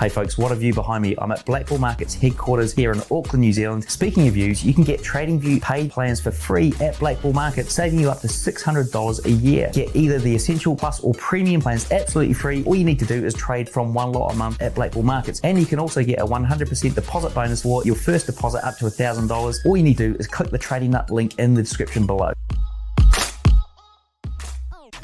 Hey folks, what a view behind me. I'm at Blackbull Markets headquarters here in Auckland, New Zealand. Speaking of views, you can get TradingView paid plans for free at Blackbull Markets, saving you up to $600 a year. Get either the Essential Plus or Premium plans absolutely free. All you need to do is trade from one lot a month at Blackbull Markets. And you can also get a 100% deposit bonus for your first deposit up to $1,000. All you need to do is click the Trading Nut link in the description below.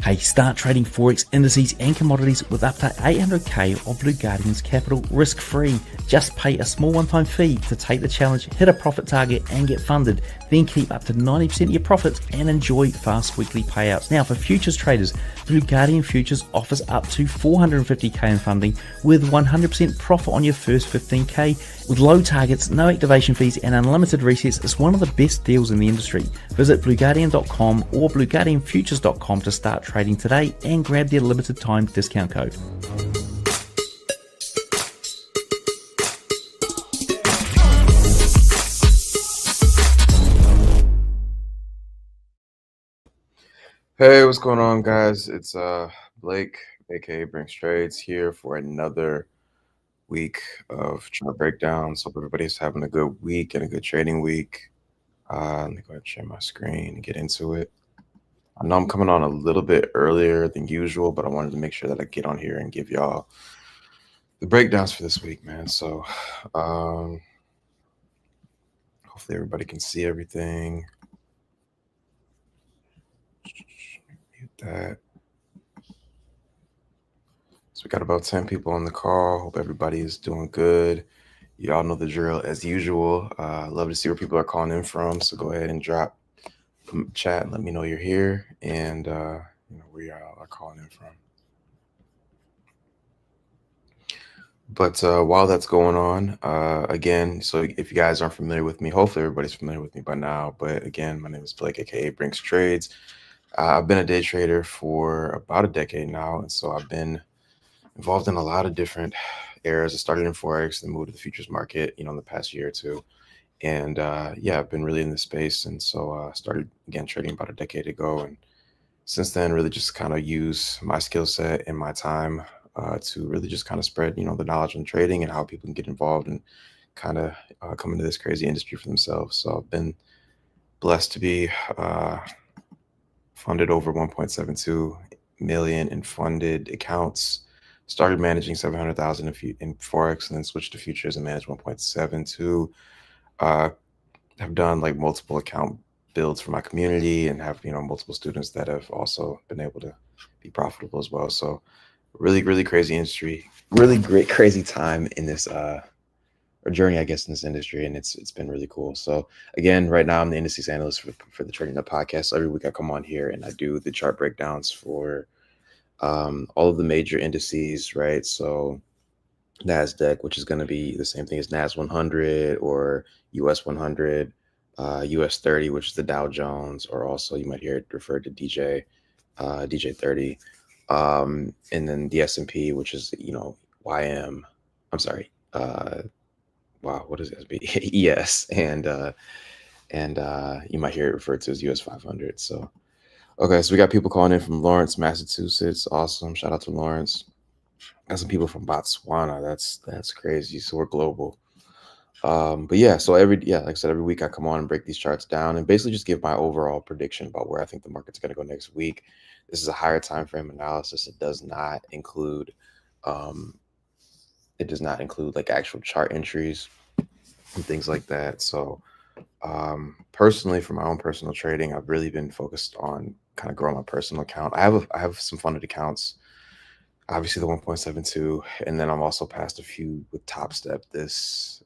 Hey, start trading Forex indices and commodities with up to 800k of Blue Guardian's capital risk-free. Just pay a small one-time fee to take the challenge, hit a profit target and get funded. Then keep up to 90% of your profits and enjoy fast weekly payouts. Now for futures traders, Blue Guardian Futures offers up to 450k in funding with 100% profit on your first 15k. With low targets, no activation fees and unlimited resets, it's one of the best deals in the industry. Visit blueguardian.com or blueguardianfutures.com to start trading today and grab their limited time discount code. Hey, what's going on, guys? It's Blake, aka Brinks Trades, here for another week of chart breakdowns. Hope everybody's having a good week and a good trading week. Let me go ahead and share my screen and get into it. I know I'm coming on a little bit earlier than usual, but I wanted to make sure that I get on here and give y'all the breakdowns for this week, man. So hopefully everybody can see everything. Mute that. So we got about 10 people on the call. Hope everybody is doing good. Y'all know the drill as usual. Love to see where people are calling in from. So go ahead and drop chat and let me know you're here and where y'all are calling in from. But while that's going on, again, so if you guys aren't familiar with me, hopefully everybody's familiar with me by now. But again, my name is Blake, aka Brinks Trades. I've been a day trader for about a decade now, and so I've been involved in a lot of different areas. I started in Forex, then moved to the futures market, in the past year or two. And I've been really in this space. And so I started again trading about a decade ago. And since then, really just kind of use my skill set and my time to really just kind of spread, the knowledge on trading and how people can get involved and kind of come into this crazy industry for themselves. So I've been blessed to be funded over 1.72 million in funded accounts. Started managing 700,000 in Forex and then switched to futures and managed 1.72. Have done like multiple account builds for my community and have, multiple students that have also been able to be profitable as well. So really, really crazy industry, really great, crazy time in this, or journey, I guess, in this industry. And it's been really cool. So again, right now I'm the indices analyst for the Trading Nut podcast. So every week I come on here and I do the chart breakdowns for all of the major indices, right? So NASDAQ, which is going to be the same thing as NAS100 or US100, US30, which is the Dow Jones, or also you might hear it referred to DJ30, and then the S&P, which is YM. I'm sorry, wow, what is S&P? ES, and you might hear it referred to as US500. So okay, so we got people calling in from Lawrence, Massachusetts. Awesome, shout out to Lawrence. Got some people from Botswana. That's crazy. So we're global. But yeah, so like I said, every week I come on and break these charts down and basically just give my overall prediction about where I think the market's going to go next week. This is a higher time frame analysis. It does not include like actual chart entries and things like that. So personally, for my own personal trading, I've really been focused on kind of growing my personal account. I have some funded accounts. Obviously the 1.72, and then I'm also passed a few with Top Step this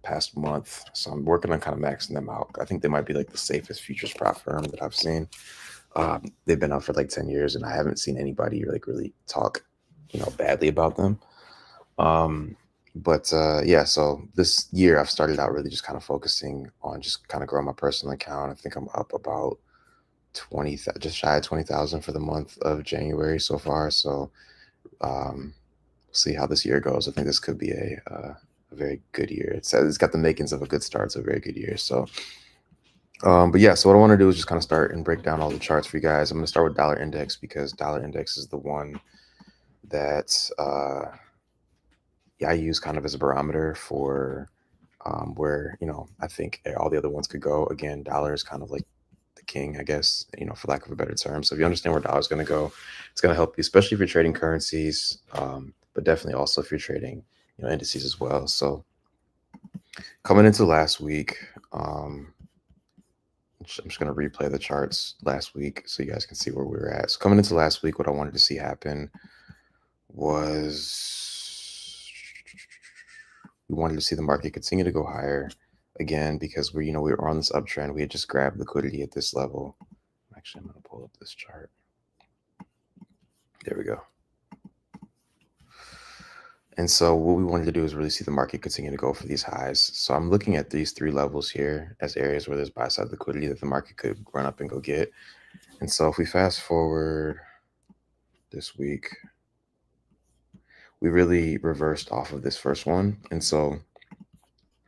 past month. So I'm working on kind of maxing them out. I think they might be like the safest futures prop firm that I've seen. They've been out for like 10 years and I haven't seen anybody like really talk, badly about them. So this year I've started out really just kind of focusing on just kind of growing my personal account. I think I'm up about just shy of 20,000 for the month of January so far. So see how this year goes. I think this could be a very good year. It's got the makings of a good start. So a very good year. So so what I want to do is just kind of start and break down all the charts for you guys. I'm going to start with dollar index because dollar index is the one that I use kind of as a barometer for where, I think all the other ones could go. Again, dollar is kind of like the king, I guess, for lack of a better term. So if you understand where dollar is going to go, it's going to help you, especially if you're trading currencies, but definitely also if you're trading, indices as well. So coming into last week, I'm just going to replay the charts last week so you guys can see where we were at. So coming into last week, what I wanted to see happen was we wanted to see the market continue to go higher again because we were on this uptrend. We had just grabbed liquidity at this level. Actually, I'm going to pull up this chart. There we go. And so what we wanted to do is really see the market continue to go for these highs. So I'm looking at these three levels here as areas where there's buy side liquidity that the market could run up and go get. And so if we fast forward this week, we really reversed off of this first one. And so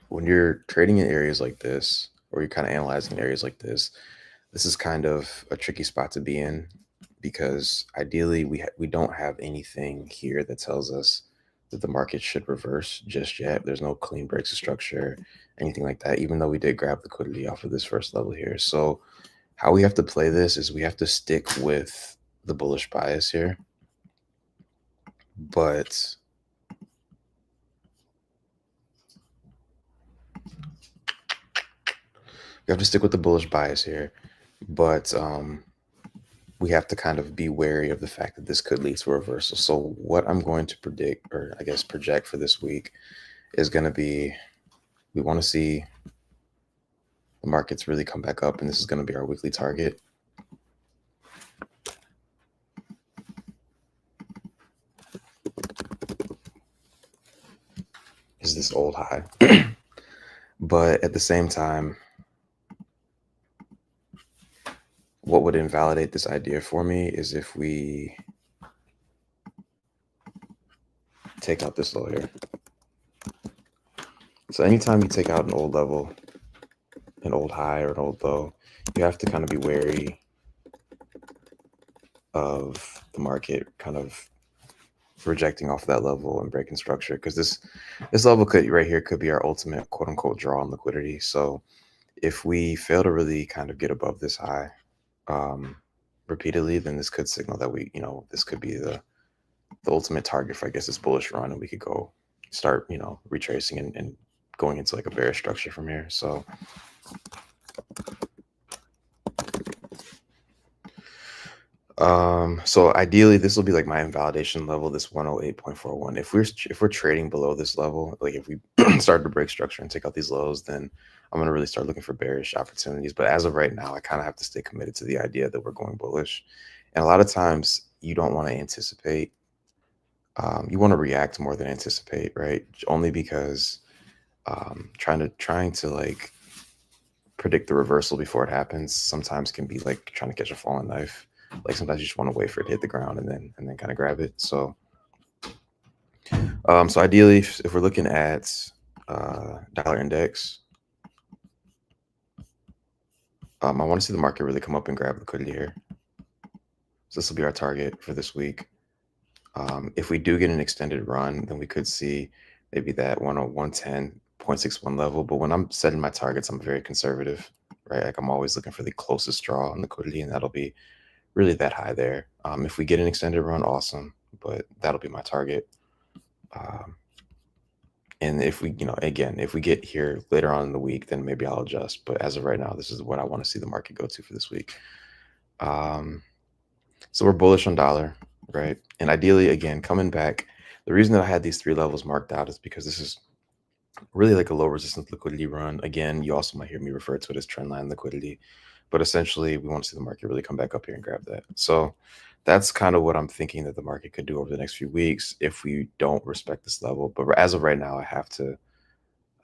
when you're trading in areas like this, or you're kind of analyzing areas like this is kind of a tricky spot to be in because ideally we don't have anything here that tells us that the market should reverse just yet. There's no clean breaks of structure, anything like that, even though we did grab liquidity off of this first level here. So how we have to play this is we have to stick with the bullish bias here, but we have to stick with the bullish bias here, but we have to kind of be wary of the fact that this could lead to a reversal. So what I'm going to predict, or I guess project for this week, is going to be, we want to see the markets really come back up, and this is going to be our weekly target. Is this old high? But at the same time, what would invalidate this idea for me is if we take out this low here. So anytime you take out an old level, an old high or an old low, you have to kind of be wary of the market kind of rejecting off that level and breaking structure, because this level right here could be our ultimate quote unquote draw on liquidity. So if we fail to really kind of get above this high repeatedly, then this could signal that this could be the ultimate target for, I guess, this bullish run, and we could go start retracing and going into like a bearish structure from here. So so ideally this will be like my invalidation level, this 108.41. If we're trading below this level, like if we start to break structure and take out these lows, then I'm going to really start looking for bearish opportunities. But as of right now, I kind of have to stay committed to the idea that we're going bullish. And a lot of times you don't want to anticipate. You want to react more than anticipate, right? Only because trying to like predict the reversal before it happens sometimes can be like trying to catch a falling knife. Like sometimes you just want to wait for it to hit the ground and then kind of grab it. So so ideally, if we're looking at dollar index, I want to see the market really come up and grab liquidity here. So this will be our target for this week. If we do get an extended run, then we could see maybe that 110.61 level. But when I'm setting my targets, I'm very conservative, right? Like I'm always looking for the closest draw on liquidity, and that'll be really that high there. If we get an extended run, awesome, but that'll be my target. And if we, again, if we get here later on in the week, then maybe I'll adjust. But as of right now, this is what I want to see the market go to for this week. So we're bullish on dollar, right? And ideally, again, coming back, the reason that I had these three levels marked out is because this is really like a low resistance liquidity run. Again, you also might hear me refer to it as trendline liquidity, but essentially we want to see the market really come back up here and grab that. So that's kind of what I'm thinking that the market could do over the next few weeks if we don't respect this level. But as of right now, I have to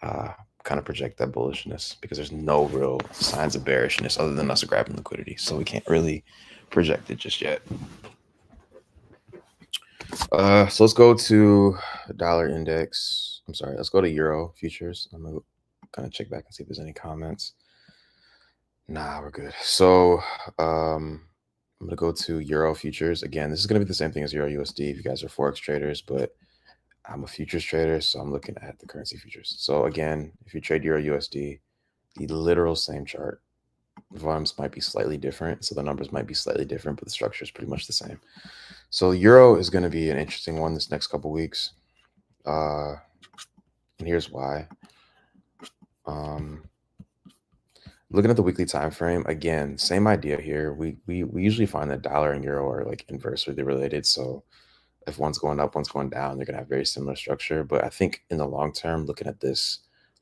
kind of project that bullishness because there's no real signs of bearishness other than us grabbing liquidity. So we can't really project it just yet. So let's go to dollar index. I'm sorry, let's go to euro futures. I'm gonna kind of check back and see if there's any comments. Nah, we're good. So I'm gonna go to euro futures. Again, this is gonna be the same thing as euro USD if you guys are forex traders, but I'm a futures trader, so I'm looking at the currency futures. So again, if you trade Euro USD, the literal same chart, the volumes might be slightly different, so the numbers might be slightly different, but the structure is pretty much the same. So Euro is going to be an interesting one this next couple weeks, and here's why. Looking at the weekly time frame, again, same idea here. We usually find that dollar and euro are like inversely related. So if one's going up, one's going down, they're gonna have very similar structure. But I think in the long term, looking at this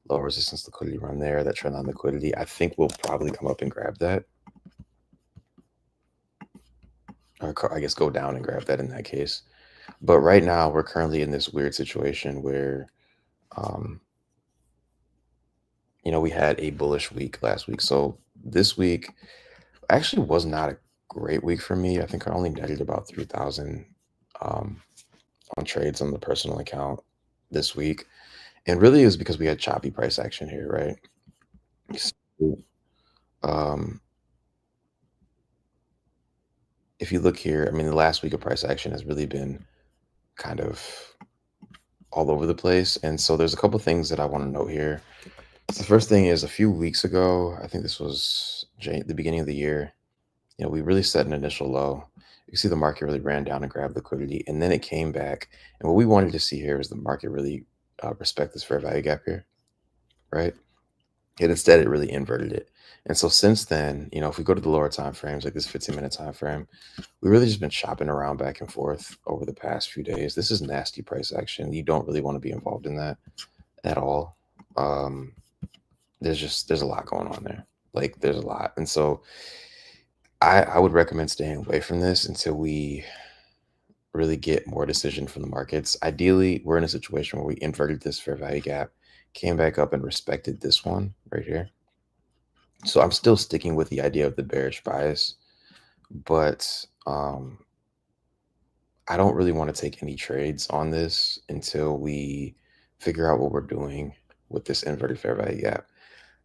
low resistance liquidity run there, that trend line liquidity, I think we'll probably come up and grab that. Or I guess go down and grab that in that case. But right now, we're currently in this weird situation where we had a bullish week last week. So this week actually was not a great week for me. I think I only netted about 3,000 um, on trades on the personal account this week. And really it was because we had choppy price action here, right? So, um, if you look here, I mean, the last week of price action has really been kind of all over the place. And so there's a couple things that I want to note here. So the first thing is a few weeks ago, I think this was the beginning of the year, we really set an initial low. You can see the market really ran down and grabbed liquidity, and then it came back. And what we wanted to see here was the market really respect this fair value gap here, right? And instead, it really inverted it. And so since then, if we go to the lower time frames, like this 15-minute time frame, we really just been shopping around back and forth over the past few days. This is nasty price action. You don't really want to be involved in that at all. There's a lot going on there. Like there's a lot. And so I would recommend staying away from this until we really get more decision from the markets. Ideally, we're in a situation where we inverted this fair value gap, came back up and respected this one right here. So I'm still sticking with the idea of the bearish bias, but I don't really want to take any trades on this until we figure out what we're doing with this inverted fair value gap,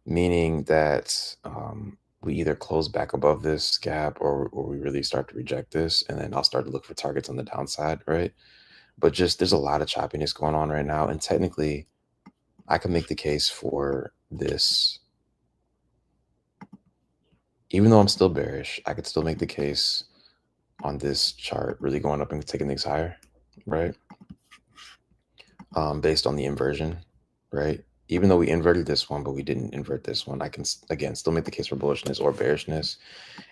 meaning that we either close back above this gap or we really start to reject this, and then I'll start to look for targets on the downside, right? But just there's a lot of choppiness going on right now, and technically I can make the case for this. Even though I'm still bearish, I could still make the case on this chart really going up and taking things higher, right? Based on the inversion, right? Even though we inverted this one, but we didn't invert this one, I can, again, still make the case for bullishness or bearishness.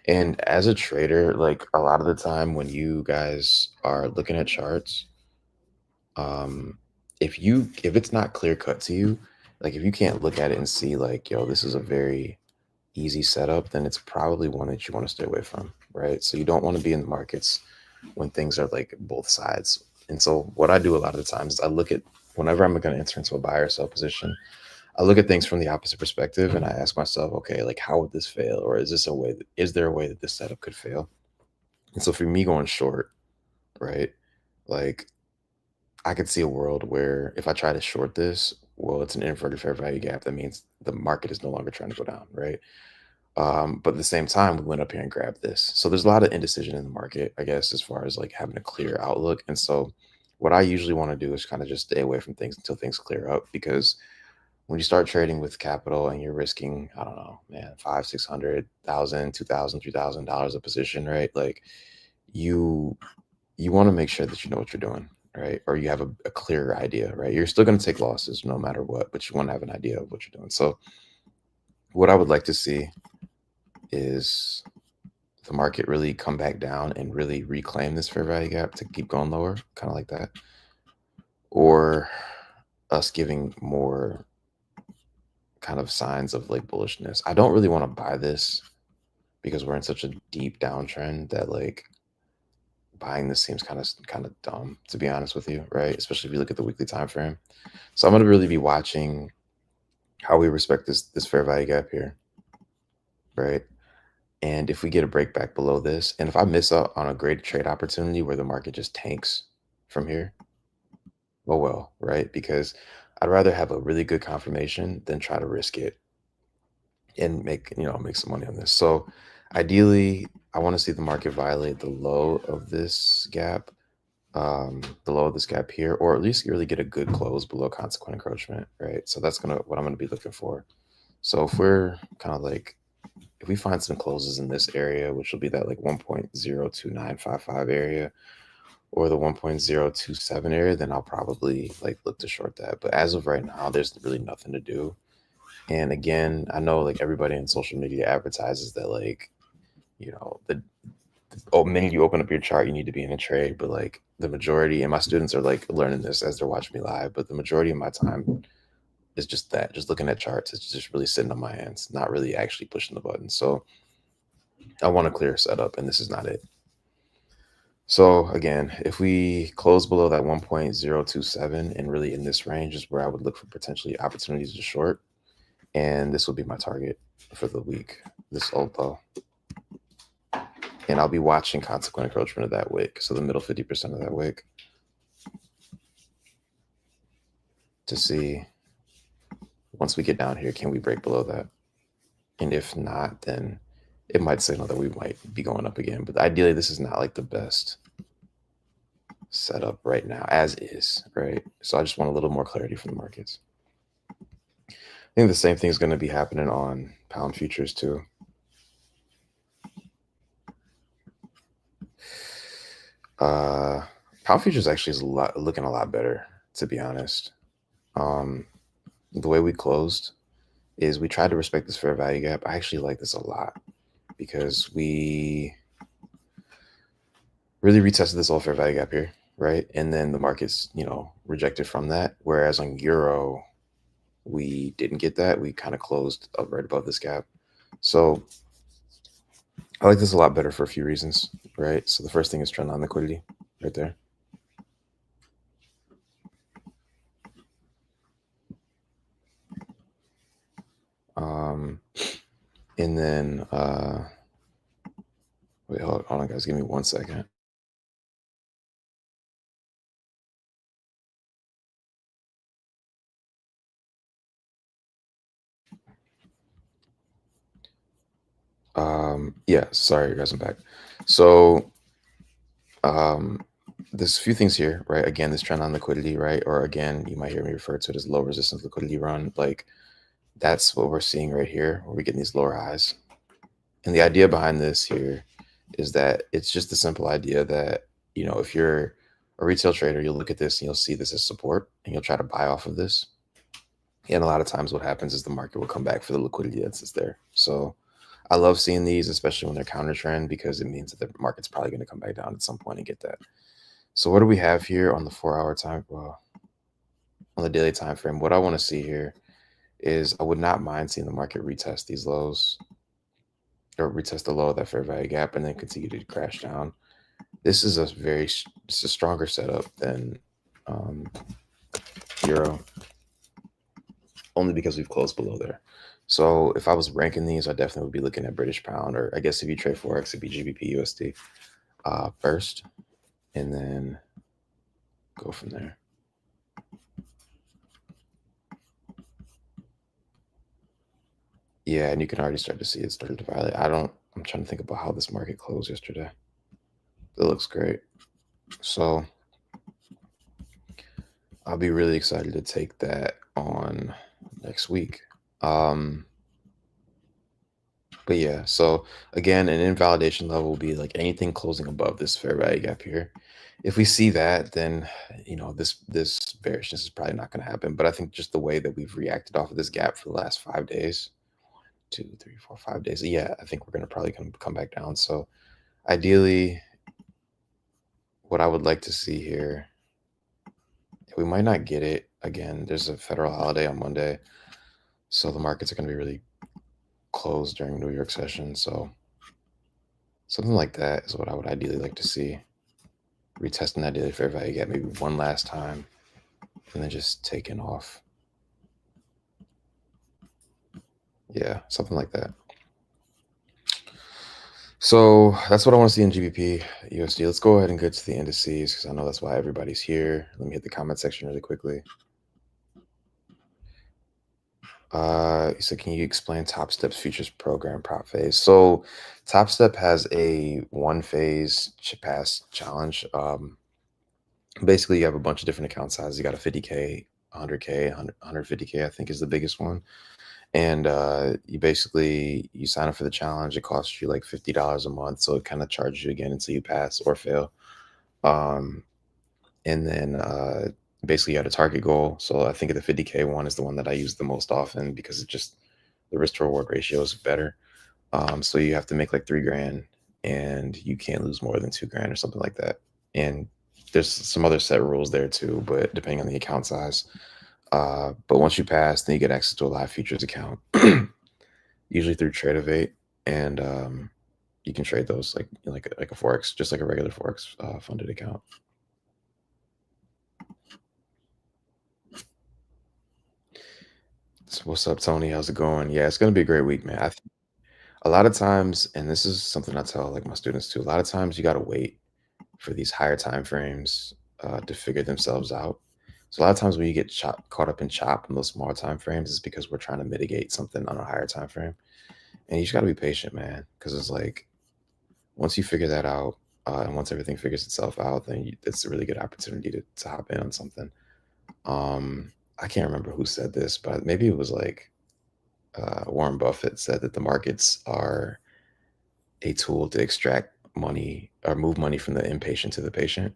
And as a trader, like a lot of the time when you guys are looking at charts, if it's not clear cut to you, like if you can't look at it and see like, yo, this is a very easy setup, then it's probably one that you want to stay away from, right? So you don't want to be in the markets when things are like both sides. And so what I do a lot of the times is I look at, whenever I'm going to enter into a buy or sell position, I look at things from the opposite perspective and I ask myself, okay, like how would this fail? Or is there a way that this setup could fail? And so for me going short, right, like I could see a world where if I try to short this, well, it's an inverted fair value gap. That means the market is no longer trying to go down, right? But at the same time, we went up here and grabbed this. So there's a lot of indecision in the market, I guess, as far as like having a clear outlook. And so what I usually want to do is kind of just stay away from things until things clear up, because when you start trading with capital and you're risking, I don't know, man, 500, 600,000, 2,000, $3,000 a position, right? Like you want to make sure that you know what you're doing, right? Or you have a clearer idea, right? You're still going to take losses no matter what, but you want to have an idea of what you're doing. So what I would like to see is the market really come back down and really reclaim this fair value gap to keep going lower, kind of like that, or us giving more kind of signs of like bullishness. I don't really want to buy this because we're in such a deep downtrend that like buying this seems kind of dumb, to be honest with you, right? Especially if you look at the weekly time frame. So I'm going to really be watching how we respect this fair value gap here, right? And if we get a break back below this, and if I miss out on a great trade opportunity where the market just tanks from here, oh well, right? Because I'd rather have a really good confirmation than try to risk it and make some money on this. So ideally, I want to see the market violate the low of this gap below this gap here, or at least really get a good close below consequent encroachment, right? So that's what I'm gonna be looking for. So if we're kind of like, if we find some closes in this area, which will be that like 1.02955 area or the 1.027 area, then I'll probably like look to short that. But as of right now, there's really nothing to do. And again, I know like everybody in social media advertises that like, the minute you open up your chart, you need to be in a trade. But like the majority, and my students are like learning this as they're watching me live, but the majority of my time is just that, just looking at charts. It's just really sitting on my hands, not really actually pushing the button. So I want a clear setup, and this is not it. So again, if we close below that 1.027 and really in this range is where I would look for potentially opportunities to short. And this will be my target for the week, this old low. And I'll be watching consequent encroachment of that wick. So the middle 50% of that wick to see once we get down here, can we break below that? And if not, then it might signal that we might be going up again. But ideally, this is not like the best setup right now as is, right? So I just want a little more clarity from the markets. I think the same thing is going to be happening on pound futures too. Pound futures actually is looking a lot better, to be honest. The way we closed is we tried to respect this fair value gap. I actually like this a lot because we really retested this old fair value gap here, right? And then the market's, rejected from that. Whereas on Euro, we didn't get that. We kind of closed up right above this gap. So I like this a lot better for a few reasons, right? So the first thing is trend line liquidity right there. And then, wait, hold on, guys. Give me 1 second. Yeah, sorry, guys, I'm back. So, there's a few things here, right? Again, this trend on liquidity, right? Or again, you might hear me refer to it as low resistance liquidity run. Like that's what we're seeing right here, where we're getting these lower highs. And the idea behind this here is that it's just the simple idea that, if you're a retail trader, you'll look at this and you'll see this as support and you'll try to buy off of this. And a lot of times what happens is the market will come back for the liquidity that's there. So I love seeing these, especially when they're counter trend, because it means that the market's probably going to come back down at some point and get that. So what do we have here on the 4-hour time? Well, on the daily time frame, what I want to see here is I would not mind seeing the market retest these lows or retest the low of that fair value gap and then continue to crash down. This is it's a stronger setup than Euro, only because we've closed below there. So if I was ranking these, I definitely would be looking at British pound, or I guess if you trade Forex, it'd be GBP USD first, and then go from there. Yeah, and you can already start to see it started to violate. I'm trying to think about how this market closed yesterday. It looks great. So I'll be really excited to take that on next week. But yeah, so again, an invalidation level will be like anything closing above this fair value gap here. If we see that, then this bearishness is probably not going to happen. But I think just the way that we've reacted off of this gap for the last 5 days, 2, 3, 4, 5 days, yeah, I think we're going to probably come back down. So ideally, what I would like to see here, we might not get it again. There's a federal holiday on Monday, so the markets are going to be really closed during New York session. So something like that is what I would ideally like to see. Retesting that daily fair value gap maybe one last time and then just taking off. Yeah, something like that. So that's what I want to see in GBP USD. Let's go ahead and get to the indices because I know that's why everybody's here. Let me hit the comment section really quickly. So can you explain Top Step's futures program prop phase? So Top Step has a one phase pass challenge. Basically, you have a bunch of different account sizes. You got a 50K, 100K, 150K, I think is the biggest one. And you sign up for the challenge. It costs you like $50 a month, so it kind of charges you again until you pass or fail. Um, and then basically you had a target goal. So I think the 50K one is the one that I use the most often because it just the risk to reward ratio is better. So you have to make like 3 grand, and you can't lose more than 2 grand or something like that. And there's some other set rules there too, but depending on the account size. But once you pass, then you get access to a live futures account, usually through Tradeovate, and you can trade those like a forex, just like a regular forex funded account. So what's up, Tony? How's it going? Yeah, it's gonna be a great week, man. A lot of times, and this is something I tell like my students too. A lot of times, you got to wait for these higher time frames to figure themselves out. So a lot of times when you get caught up in chop in those small time frames, is because we're trying to mitigate something on a higher time frame, and you just got to be patient, man. Because it's like once you figure that out, and once everything figures itself out, then it's a really good opportunity to hop in on something. I can't remember who said this, but maybe it was like Warren Buffett said that the markets are a tool to extract money or move money from the impatient to the patient.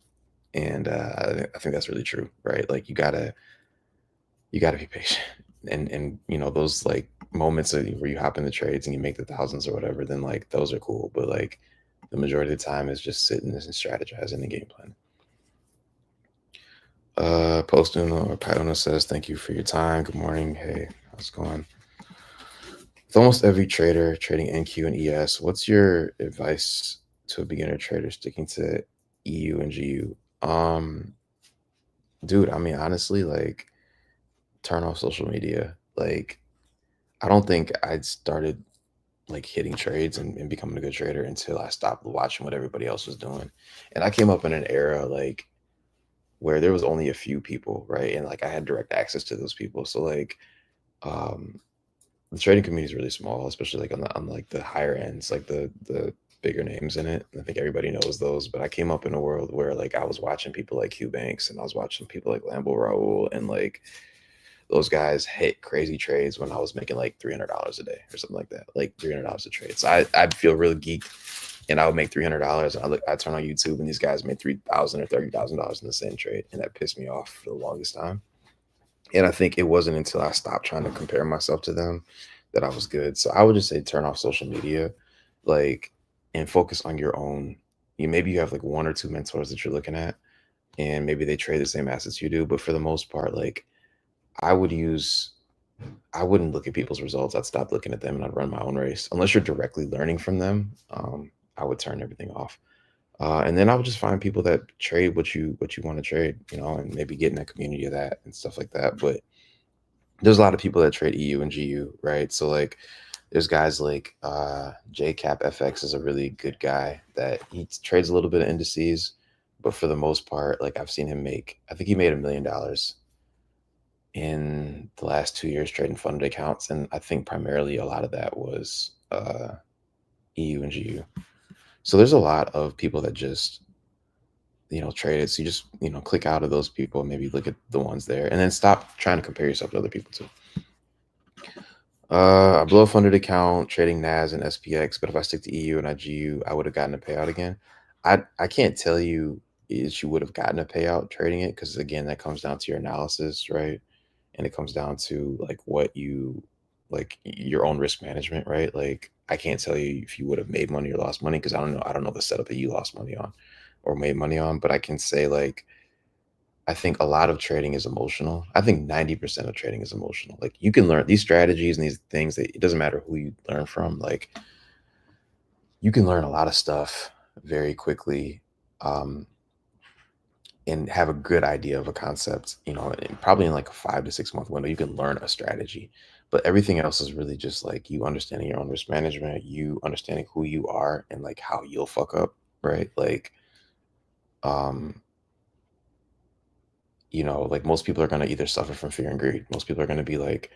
And I think that's really true, right? Like you gotta be patient, and those like moments where you hop in the trades and you make the thousands or whatever, then like those are cool. But like the majority of the time is just sitting and strategizing the game plan. Posting or Pyona says, thank you for your time. Good morning. Hey, how's it going? With almost every trader trading NQ and ES, what's your advice to a beginner trader sticking to EU and GU? Dude, I mean, honestly, like, turn off social media. Like, I don't think I'd started like hitting trades and becoming a good trader until I stopped watching what everybody else was doing. And I came up in an era like where there was only a few people, right? And like I had direct access to those people. So like um the trading community is really small, especially like on like the higher ends, like the bigger names in it. I think everybody knows those. But I came up in a world where like I was watching people like Q Banks, and I was watching people like Lambo Raul, and like those guys hit crazy trades when I was making like $300 a day or something like that, like $300 a trade. So I'd feel really geeked, and I would make $300, and I turn on YouTube, and these guys made $3,000 or $30,000 in the same trade, and that pissed me off for the longest time. And I think it wasn't until I stopped trying to compare myself to them that I was good. So I would just say turn off social media, like, and focus on your own. Maybe you have like one or two mentors that you're looking at, and maybe they trade the same assets you do, but for the most part, like I would use I wouldn't look at people's results. I'd stop looking at them and I'd run my own race. Unless you're directly learning from them, I would turn everything off. And then I would just find people that trade what you want to trade, and maybe get in that community of that and stuff like that. But there's a lot of people that trade EU and GU, right? So like there's guys like JCap FX is a really good guy that he trades a little bit of indices, but for the most part, like I've seen him I think he made $1 million in the last 2 years trading funded accounts, and I think primarily a lot of that was EU and GU. So there's a lot of people that just trade it. So you just click out of those people, maybe look at the ones there, and then stop trying to compare yourself to other people too. I blew a funded account trading NAS and SPX, but if I stick to EU and I GU, I would have gotten a payout again. I can't tell you if you would have gotten a payout trading it, because again, that comes down to your analysis, right? And it comes down to like what you like your own risk management, right? Like I can't tell you if you would have made money or lost money, because I don't know the setup that you lost money on or made money on. But I can say like I think a lot of trading is emotional. I think 90% of trading is emotional. Like you can learn these strategies and these things that it doesn't matter who you learn from. Like you can learn a lot of stuff very quickly. And have a good idea of a concept, and probably in like a 5 to 6 month window, you can learn a strategy. But everything else is really just like you understanding your own risk management, you understanding who you are and like how you'll fuck up, right? Like, um, like most people are going to either suffer from fear and greed. Most people are going to be like,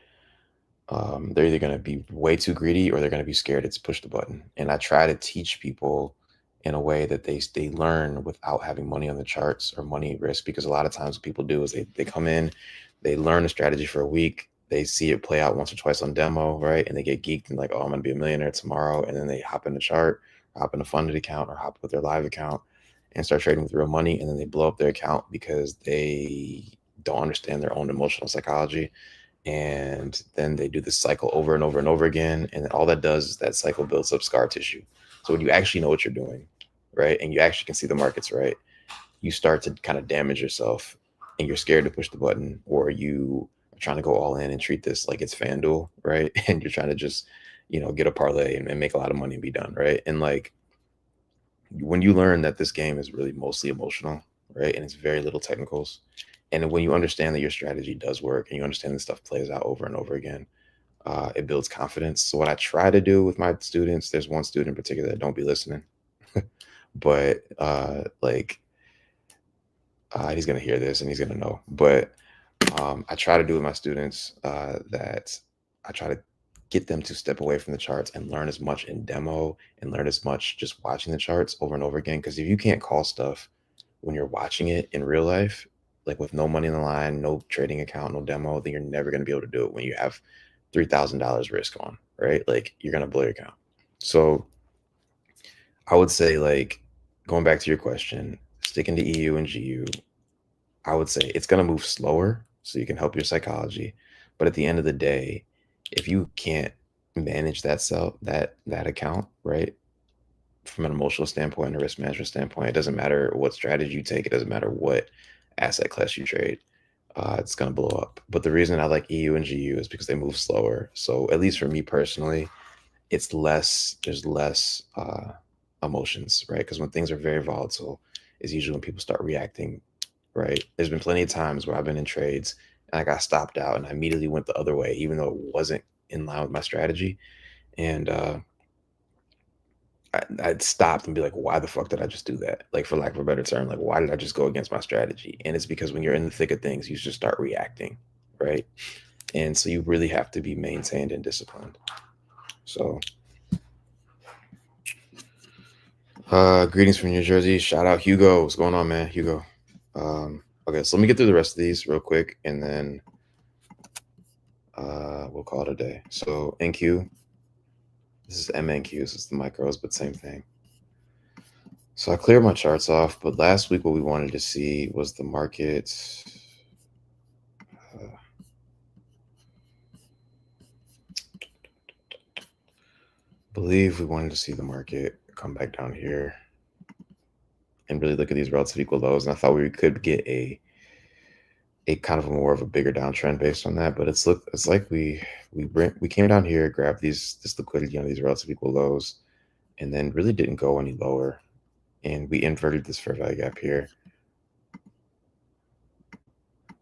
they're either going to be way too greedy or they're going to be scared to push the button. And I try to teach people in a way that they learn without having money on the charts or money risk. Because a lot of times what people do is they come in, they learn a strategy for a week, they see it play out once or twice on demo, right? And they get geeked and like, oh, I'm gonna be a millionaire tomorrow. And then they hop in the chart, hop in a funded account, or hop with their live account and start trading with real money. And then they blow up their account because they don't understand their own emotional psychology. And then they do this cycle over and over and over again. And all that does is that cycle builds up scar tissue. So when you actually know what you're doing, right, and you actually can see the markets, right, you start to kind of damage yourself and you're scared to push the button, or you are trying to go all in and treat this like it's FanDuel, right? And you're trying to just, get a parlay and make a lot of money and be done, right? And like when you learn that this game is really mostly emotional, right, and it's very little technicals, and when you understand that your strategy does work and you understand that stuff plays out over and over again, it builds confidence. So what I try to do with my students, there's one student in particular that don't be listening, but he's gonna hear this and he's gonna know. But I try to do with my students that I try to get them to step away from the charts and learn as much in demo and learn as much just watching the charts over and over again. Because if you can't call stuff when you're watching it in real life, like with no money in the line, no trading account, no demo, then you're never going to be able to do it when you have $3,000 risk on, right? Like you're going to blow your account. So I would say, like, going back to your question, sticking to EU and GU, I would say it's going to move slower so you can help your psychology. But at the end of the day, if you can't manage that account, right, from an emotional standpoint and a risk management standpoint, it doesn't matter what strategy you take, it doesn't matter what asset class you trade, it's going to blow up. But the reason I like EU and GU is because they move slower. So at least for me personally, there's less emotions, right? Because when things are very volatile is usually when people start reacting, right? There's been plenty of times where I've been in trades and I got stopped out and I immediately went the other way, even though it wasn't in line with my strategy. And I'd stop and be like, why the fuck did I just do that? Like, for lack of a better term, like, why did I just go against my strategy? And it's because when you're in the thick of things, you just start reacting, right? And so you really have to be maintained and disciplined. So greetings from New Jersey. Shout out Hugo. What's going on, man? Hugo. Okay, so let me get through the rest of these real quick, and then we'll call it a day. So NQ, this is MNQ, so it's the micros, but same thing. So I cleared my charts off, but last week what we wanted to see was the market. Believe we wanted to see the market come back down here and really look at these relative equal lows. And I thought we could get a kind of more of a bigger downtrend based on that. But it's like we came down here, grabbed this liquidity on these relative equal lows, and then really didn't go any lower. And we inverted this fair value gap here.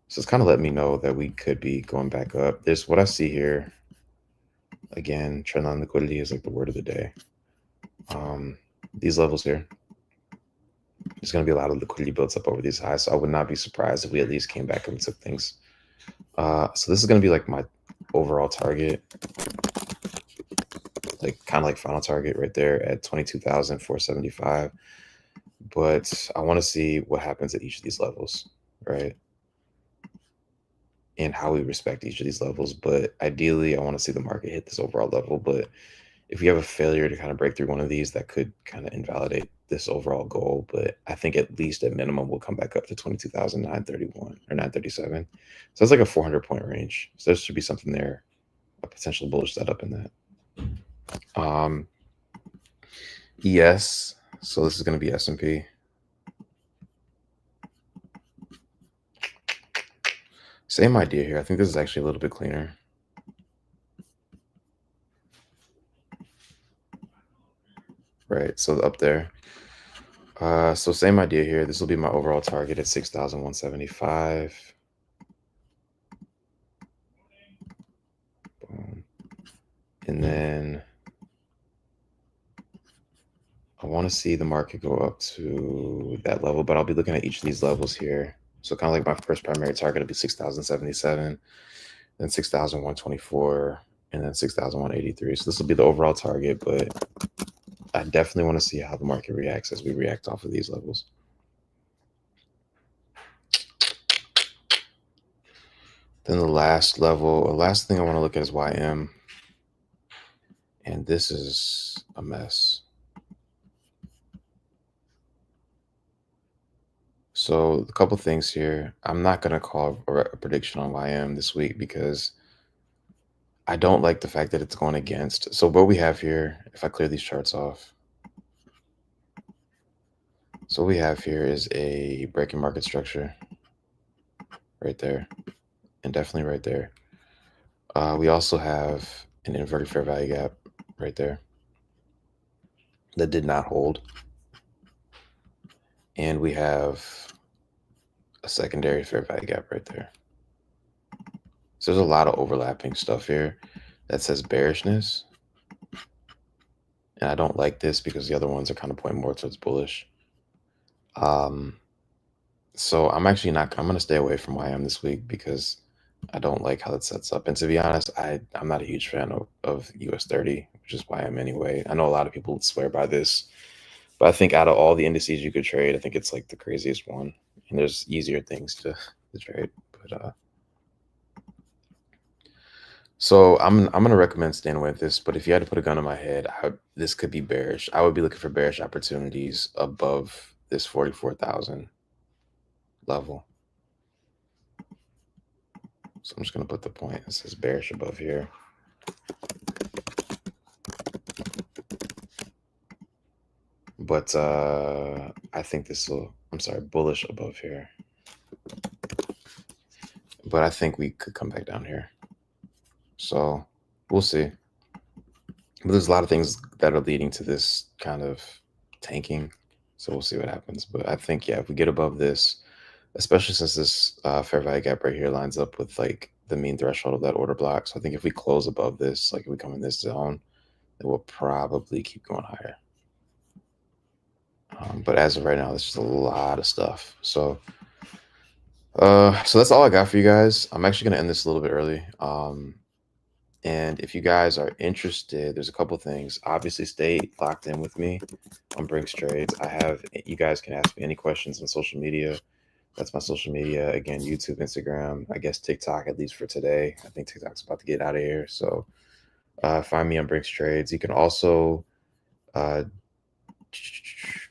So it's kind of let me know that we could be going back up. There's what I see here. Again, trend line liquidity is like the word of the day. These levels here, there's going to be a lot of liquidity built up over these highs. So I would not be surprised if we at least came back and took things. So this is going to be like my overall target, like kind of like final target right there at 22,475. But I want to see what happens at each of these levels, right? And how we respect each of these levels. But ideally, I want to see the market hit this overall level. But if we have a failure to kind of break through one of these, that could kind of invalidate this overall goal. But I think at least at minimum, we'll come back up to 22,931 or 937. So that's like a 400-point range. So there should be something there, a potential bullish setup in that. ES, so this is going to be S&P. Same idea here. I think this is actually a little bit cleaner. Right, so up there. So same idea here. This will be my overall target at 6,175. Boom. And then I want to see the market go up to that level, but I'll be looking at each of these levels here. So kind of like my first primary target will be 6,077, then 6,124, and then 6,183. So this will be the overall target, but I definitely want to see how the market reacts as we react off of these levels. Then the last thing I want to look at is YM. And this is a mess. So a couple things here. I'm not going to call a prediction on YM this week because I don't like the fact that it's going against. So what we have here, if I clear these charts off, so what we have here is a breaking market structure right there, and definitely right there. We also have an inverted fair value gap right there that did not hold. And we have a secondary fair value gap right there. So there's a lot of overlapping stuff here that says bearishness. And I don't like this because the other ones are kind of pointing more towards bullish. So I'm actually I'm going to stay away from YM this week because I don't like how it sets up. And to be honest, I'm not a huge fan of US30, which is YM anyway. I know a lot of people swear by this, but I think out of all the indices you could trade, I think it's like the craziest one. And there's easier things to trade. But so I'm gonna recommend staying away with this. But if you had to put a gun in my head, this could be bearish. I would be looking for bearish opportunities above this 44,000 level. So I'm just gonna put the point. It says bearish above here. But I think bullish above here. But I think we could come back down here. So we'll see. But there's a lot of things that are leading to this kind of tanking. So we'll see what happens. But I think, yeah, if we get above this, especially since this fair value gap right here lines up with like the mean threshold of that order block. So I think if we close above this, like if we come in this zone, it will probably keep going higher. But as of right now, there's just a lot of stuff. So that's all I got for you guys. I'm actually going to end this a little bit early. And if you guys are interested, there's a couple things. Obviously, stay locked in with me on Brinks Trades. You guys can ask me any questions on social media. That's my social media. Again, YouTube, Instagram, I guess TikTok, at least for today. I think TikTok's about to get out of here. So find me on Brinks Trades. You can also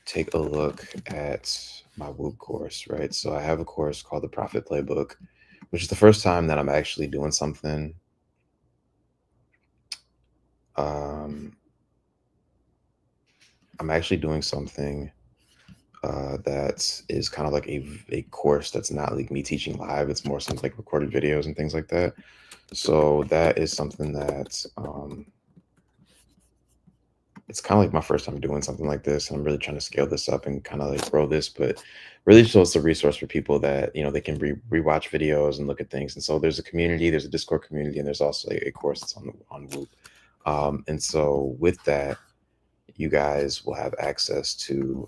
take a look at my Whoop course, right? So I have a course called the Profit Playbook, which is the first time that I'm actually doing something. I'm actually doing something that is kind of like a course that's not like me teaching live. It's more something like recorded videos and things like that. So that is something that it's kind of like my first time doing something like this. And I'm really trying to scale this up and kind of like grow this, but really so it's a resource for people that, they can rewatch videos and look at things. And so there's a community, there's a Discord community, and there's also a course that's on Whoop. And so with that, you guys will have access to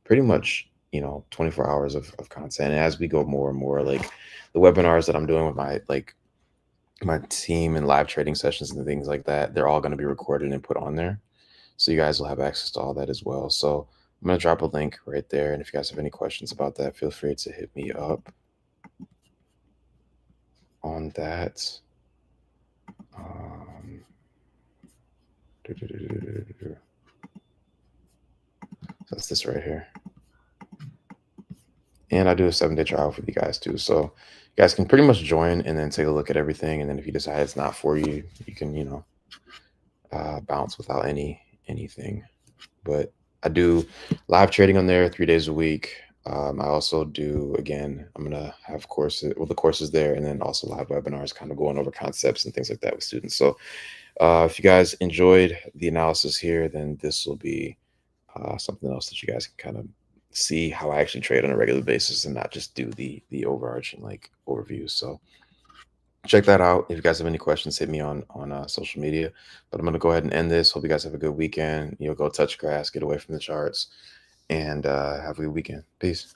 pretty much 24 hours of content. And as we go more and more, like the webinars that I'm doing with my team and live trading sessions and things like that, they're all going to be recorded and put on there, so you guys will have access to all that as well. So I'm going to drop a link right there, and if you guys have any questions about that, feel free to hit me up on that. That's this right here. And I do a 7-day trial for you guys too. So you guys can pretty much join and then take a look at everything. And then if you decide it's not for you, you can, bounce without anything. But I do live trading on there 3 days a week. I also do, again, I'm going to have the courses there, and then also live webinars kind of going over concepts and things like that with students. So if you guys enjoyed the analysis here, then this will be something else that you guys can kind of see how I actually trade on a regular basis and not just do the overarching like overviews. So check that out. If you guys have any questions, hit me on social media. But I'm going to go ahead and end this. Hope you guys have a good weekend. Go touch grass, get away from the charts, and have a good weekend. Peace.